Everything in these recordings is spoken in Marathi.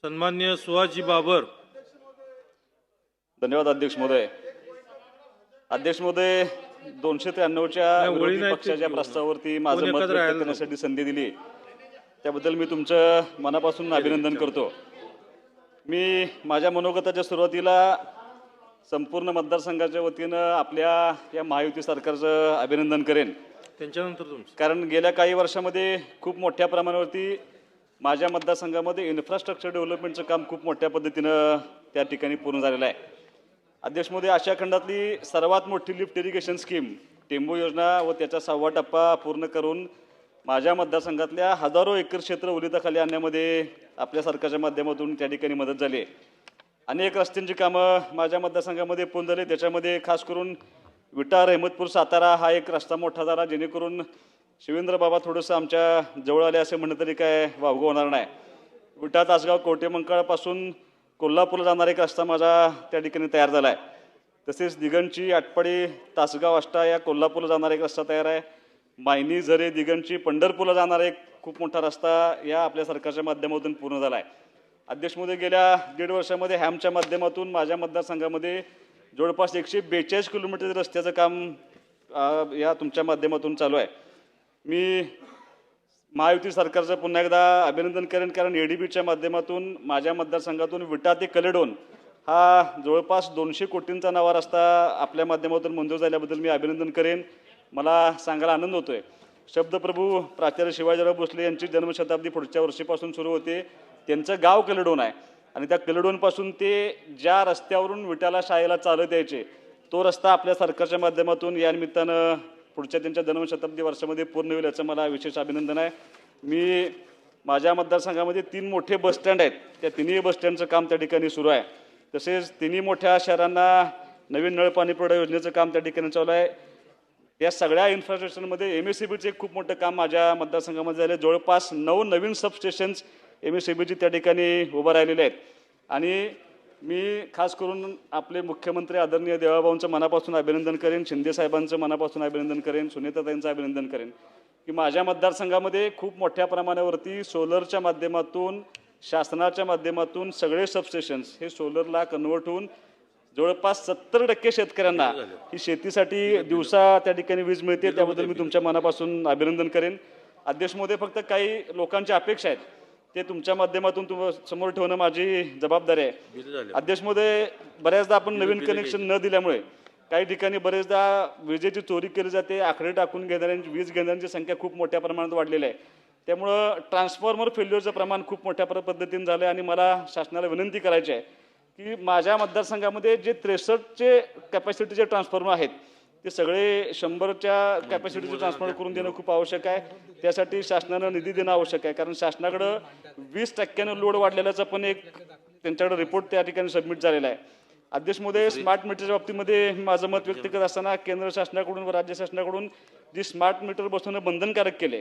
सन्मान्य सुहासजी बाबर. धन्यवाद अध्यक्ष महोदय. अध्यक्ष महोदय, 293च्या विरोधी पक्षाच्या प्रस्तावावरती माझं मत व्यक्त करण्यासाठी संधी दिली त्याबद्दल मी तुमचं मनापासून अभिनंदन करतो. मी माझ्या मनोगताच्या सुरुवातीला संपूर्ण मतदारसंघाच्या वतीनं आपल्या या महायुती सरकारचं अभिनंदन करेन. त्यांच्यानंतर तुमचं. कारण गेल्या काही वर्षामध्ये खूप मोठ्या प्रमाणावरती माझ्या मतदारसंघामध्ये इन्फ्रास्ट्रक्चर डेव्हलपमेंटचं काम खूप मोठ्या पद्धतीनं त्या ठिकाणी पूर्ण झालेलं आहे. अध्यक्ष महोदय, आशिया खंडातली सर्वात मोठी लिफ्ट इरिगेशन स्कीम टेंबू योजना व त्याचा 6वा टप्पा पूर्ण करून माझ्या मतदारसंघातल्या हजारो एकर क्षेत्र ओलिताखाली आणण्यामध्ये आपल्या सरकारच्या माध्यमातून त्या ठिकाणी मदत झाली आहे. अनेक रस्त्यांची कामं माझ्या मतदारसंघामध्ये पूर्ण झाली. त्याच्यामध्ये खास करून विटा रहमतपूर सातारा हा एक रस्ता मोठा झाला, जेणेकरून शिवेंद्र बाबा थोडंसं आमच्या जवळ आले असे म्हणलं तरी काय वावगं होणार नाही. विटा तासगाव कवटेमंकाळपासून कोल्हापूरला जाणारा एक रस्ता माझा त्या ठिकाणी तयार झाला आहे. तसेच दिगंची आटपाडी तासगाव आष्टा या कोल्हापूरला जाणारा एक रस्ता तयार आहे. मायनी झरे दिगंची पंढरपूरला जाणारा एक खूप मोठा रस्ता या आपल्या सरकारच्या माध्यमातून पूर्ण झाला आहे. अध्यक्ष महोदय, गेल्या 1.5 वर्षामध्ये हॅमच्या माध्यमातून माझ्या मतदारसंघामध्ये जवळपास 142 किलोमीटर रस्त्याचं काम या तुमच्या माध्यमातून चालू आहे. मी महायुती सरकारचं पुन्हा एकदा अभिनंदन करेन, कारण ADBच्या माध्यमातून माझ्या मतदारसंघातून विटा ते कलेडोन हा जवळपास 200 कोटींचा नवा रस्ता आपल्या माध्यमातून मंजूर झाल्याबद्दल मी अभिनंदन करेन. मला सांगायला आनंद होतोय. शब्दप्रभू प्राचार्य शिवाजीराव भोसले यांची जन्मशताब्दी पुढच्या वर्षीपासून सुरू होते. त्यांचं गाव कलेडोन आहे आणि त्या कलेडोनपासून ते ज्या रस्त्यावरून विटाला शाळेला चालत यायचे तो रस्ता आपल्या सरकारच्या माध्यमातून या निमित्तानं पुढच्या त्यांच्या जन्मशताब्दी वर्षामध्ये पूर्ण होईल याचं मला विशेष अभिनंदन आहे. मी माझ्या मतदारसंघामध्ये 3 मोठे बसस्टँड आहेत. त्या तिन्ही बसस्टँडचं काम त्या ठिकाणी सुरू आहे. तसेच तिन्ही मोठ्या शहरांना नवीन नळ पाणी पुरवठा योजनेचं काम त्या ठिकाणी चालू आहे. या सगळ्या इन्फ्रास्ट्रक्चरमध्ये MSEBीचं एक खूप मोठं काम माझ्या मतदारसंघामध्ये झालं. जवळपास 9 नवीन सबस्टेशन्स MSEBची त्या ठिकाणी उभं राहिलेले आहेत. आणि मी खास करून आपले मुख्यमंत्री आदरणीय देवाभाऊंचं मनापासून अभिनंदन करेन, शिंदे साहेबांचं मनापासून अभिनंदन करेन, सुनीताताईंचं अभिनंदन करेन की माझ्या मतदारसंघामध्ये खूप मोठ्या प्रमाणावरती सोलरच्या माध्यमातून शासनाच्या माध्यमातून सगळे सबस्टेशन्स हे सोलरला कन्वर्ट होऊन जवळपास 70% शेतकऱ्यांना ही शेतीसाठी दिवसा त्या ठिकाणी वीज मिळते. त्याबद्दल मी तुमच्या मनापासून अभिनंदन करेन. अध्यक्ष महोदय, फक्त काही लोकांच्या अपेक्षा आहेत ते तुमच्या माध्यमातून समोर ठेवणं माझी जबाबदारी आहे. अध्यक्ष महोदय, बऱ्याचदा आपण नवीन कनेक्शन न दिल्यामुळे काही ठिकाणी बरेचदा विजेची चोरी केली जाते. आकडे टाकून घेणाऱ्यांची वीज घेणाऱ्यांची संख्या खूप मोठ्या प्रमाणात वाढलेली आहे. त्यामुळं ट्रान्सफॉर्मर फेल्युअरचं प्रमाण खूप मोठ्या पद्धतीने झालं आहे. आणि मला शासनाला विनंती करायची आहे की माझ्या मतदारसंघामध्ये जे 63चे कॅपॅसिटीचे ट्रान्सफॉर्मर आहेत ते सगळे 100च्या कॅपॅसिटीचे ट्रान्सफॉर्मर करून देणं खूप आवश्यक आहे. त्यासाठी शासनानं निधी देणं आवश्यक आहे, कारण शासनाकडं 20% लोड वाढलेल्याचा पण एक त्यांच्याकडे रिपोर्ट त्या ठिकाणी सबमिट झालेला आहे. अध्यक्ष महोदय, स्मार्ट मीटरच्या बाबतीमध्ये माझं मत व्यक्त करत असताना केंद्र शासनाकडून व राज्य शासनाकडून जी स्मार्ट मीटर बसवणं बंधनकारक केले.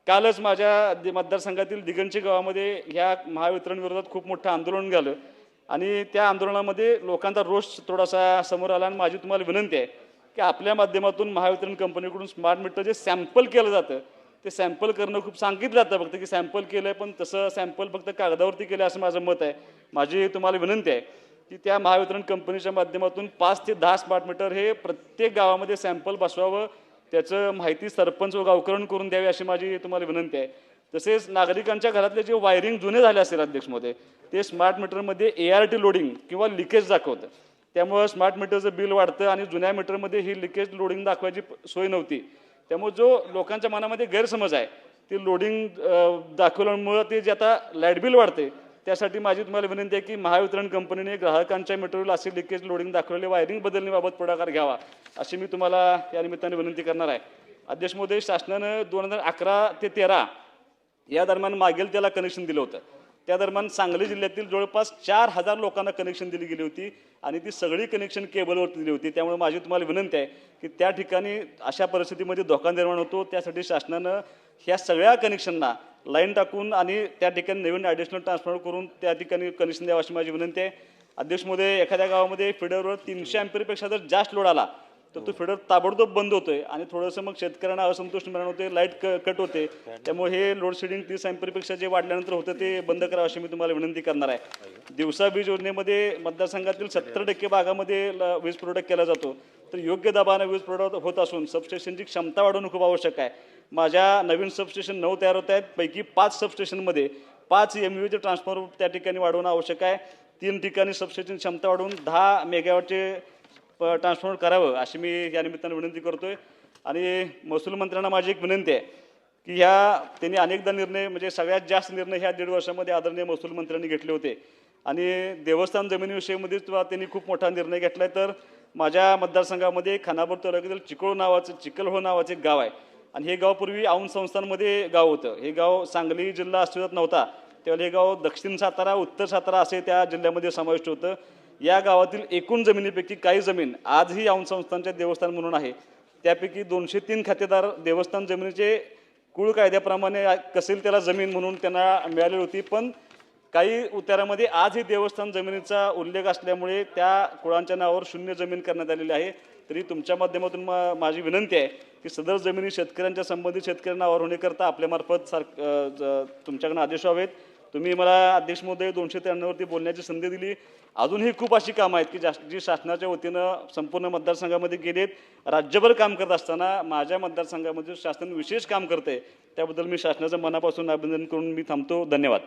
कालच माझ्या मतदारसंघातील दिगंची गावामध्ये ह्या महावितरण विरोधात खूप मोठं आंदोलन झालं आणि त्या आंदोलनामध्ये लोकांचा रोष थोडासा समोर आला. आणि माझी तुम्हाला विनंती आहे की आपल्या माध्यमातून महावितरण कंपनीकडून स्मार्ट मीटर जे सॅम्पल केलं जातं ते सॅम्पल करणं खूप सांगितलं जातं फक्त की सॅम्पल केलं आहे, पण तसं सॅम्पल फक्त कागदावरती केलं असं माझं मत आहे. माझी तुम्हाला विनंती आहे की त्या महावितरण कंपनीच्या माध्यमातून 5 ते 10 स्मार्ट मीटर हे प्रत्येक गावामध्ये सॅम्पल बसवावं, त्याचं माहिती सरपंच व गावकरण करून द्यावी अशी माझी तुम्हाला विनंती आहे. तसेच नागरिकांच्या घरातले जे वायरिंग जुने झाले असेल अध्यक्ष महोदय, ते स्मार्ट मीटरमध्ये ART लोडिंग किंवा लिकेज दाखवतं. त्यामुळं स्मार्ट मीटरचं बिल वाढतं आणि जुन्या मीटरमध्ये ही लिकेज लोडिंग दाखवायची सोय नव्हती. त्यामुळे जो लोकांच्या मनामध्ये गैरसमज आहे ते लोडिंग दाखवल्यामुळं ते जे आता लाईट बिल वाढते, त्यासाठी माझी तुम्हाला विनंती आहे की महावितरण कंपनीने ग्राहकांच्या मीटरवर असे लिकेज लोडिंग दाखवलेले वायरिंग बदलण्याबाबत पुढाकार घ्यावा अशी मी तुम्हाला या निमित्ताने विनंती करणार आहे. अध्यक्ष महोदय, शासनानं 2011 ते 13 या दरम्यान मागेल त्याला कनेक्शन दिलं होतं. त्या दरम्यान सांगली जिल्ह्यातील जवळपास 4000 लोकांना कनेक्शन दिली गेली होती आणि ती सगळी कनेक्शन केबलवरती दिली होती. त्यामुळे माझी तुम्हाला विनंती आहे की त्या ठिकाणी अशा परिस्थितीमध्ये धोका निर्माण होतो, त्यासाठी शासनानं ह्या सगळ्या कनेक्शनना लाईन टाकून आणि त्या ठिकाणी नवीन ॲडिशनल ट्रान्सफर करून त्या ठिकाणी कनेक्शन द्यावं अशी माझी विनंती आहे. अध्यक्ष महोदय, एखाद्या गावामध्ये फिडरवर 300 अँपिअरपेक्षा जर जास्त लोड आला तर तो फिडर ताबडतोब बंद होतोय आणि थोडंसं मग शेतकऱ्यांना असंतोष निर्माण होते, लाईट कट होते. त्यामुळे हे लोड शेडिंग 30 अँपिअरपेक्षा जे वाढल्यानंतर होतं ते बंद करावं अशी मी तुम्हाला विनंती करणार आहे. दिवसा वीज योजनेमध्ये मतदारसंघातील 70% भागामध्ये वीज पुरवठा केला जातो. तर योग्य दाबाने वीज पुरवठा होत असून सबस्टेशनची क्षमता वाढवणं खूप आवश्यक आहे. माझ्या नवीन सबस्टेशन 9 तयार होत आहेत. पैकी 5 सबस्टेशनमध्ये 5 MVA ट्रान्सफॉर्मर त्या ठिकाणी वाढवणं आवश्यक आहे. 3 ठिकाणी सबस्टेशन क्षमता वाढवून 10 मेगावॉटचे ट्रान्सफॉर्मर करावं अशी मी या निमित्तानं विनंती करतोय. आणि महसूल मंत्र्यांना माझी एक विनंती आहे की त्यांनी अनेकदा निर्णय म्हणजे सगळ्यात जास्त निर्णय ह्या 1.5 वर्षामध्ये आदरणीय महसूल मंत्र्यांनी घेतले होते आणि देवस्थान जमिनीविषयीमध्ये त्यांनी खूप मोठा निर्णय घेतला आहे. तर माझ्या मतदारसंघामध्ये खानापूर तालुक्यातील चिखलहोळ नावाचं एक गाव आहे आणि हे गाव पूर्वी औंध संस्थांमध्ये गाव होतं. हे गाव सांगली जिल्हा अस्तित्वात नव्हता त्यावेळेला हे गाव दक्षिण सातारा उत्तर सातारा असे त्या जिल्ह्यामध्ये समाविष्ट होतं. या गावातील एकूण जमिनीपैकी काही जमीन आजही औंध संस्थांचे देवस्थान म्हणून आहे. त्यापैकी 203 खातेदार देवस्थान जमिनीचे कुळ कायद्याप्रमाणे कसेल त्याला जमीन म्हणून त्यांना मिळालेली होती. पण काही उतारामध्ये आजही देवस्थान जमिनीचा उल्लेख असल्यामुळे त्या कुळांच्या नावावर शून्य जमीन करण्यात आलेली आहे. तरी तुमच्या माध्यमातून माझी विनंती आहे की सदर जमिनी शेतकऱ्यांच्या संबंधित शेतकऱ्यांना नावावर होण्याकरता आपल्यामार्फत तुमच्याकडून आदेश व्हावेत. तुम्ही मला अध्यक्ष महोदय 293 वरती बोलण्याची संधी दिली. अजूनही खूप अशी कामं आहेत की जी शासनाच्या वतीनं संपूर्ण मतदारसंघामध्ये गेली आहेत. राज्यभर काम करत असताना माझ्या मतदारसंघामध्ये शासन विशेष काम करते त्याबद्दल मी शासनाचं मनापासून अभिनंदन करून मी थांबतो. धन्यवाद.